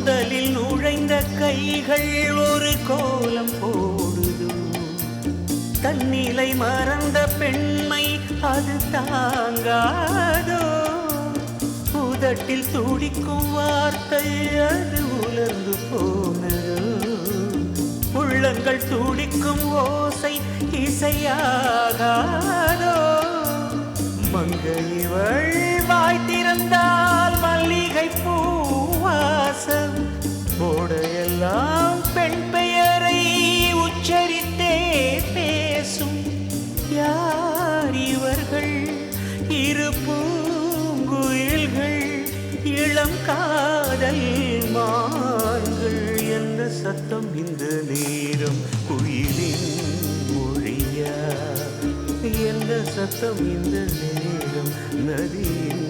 கூந்தலில் நுழைந்த கைகள் ஒரு கோலம் போடுதோ தன்னிலை மறந்த பெண்மை அது தாங்காதோ உதட்டில் துடிக்கும் வார்த்தை அது உலர்ந்து போனதோ உள்ளங்கள் துடிக்கும் ஓசை இசையாகாதோ மங்கைவள் வாய் திறந்தால் மல்லிகை பூவாசம் போடையெல்லாம் பெண் பெயரை உச்சரித்தே பேசும் யார் இவர்கள் இரு பூங்குயில்கள் இளம் காதல் மான்கள் என்ன சத்தம் இந்த நேரம் குயிலின் மொழியா என்ன சத்தம் இந்த நேரம் நதியின்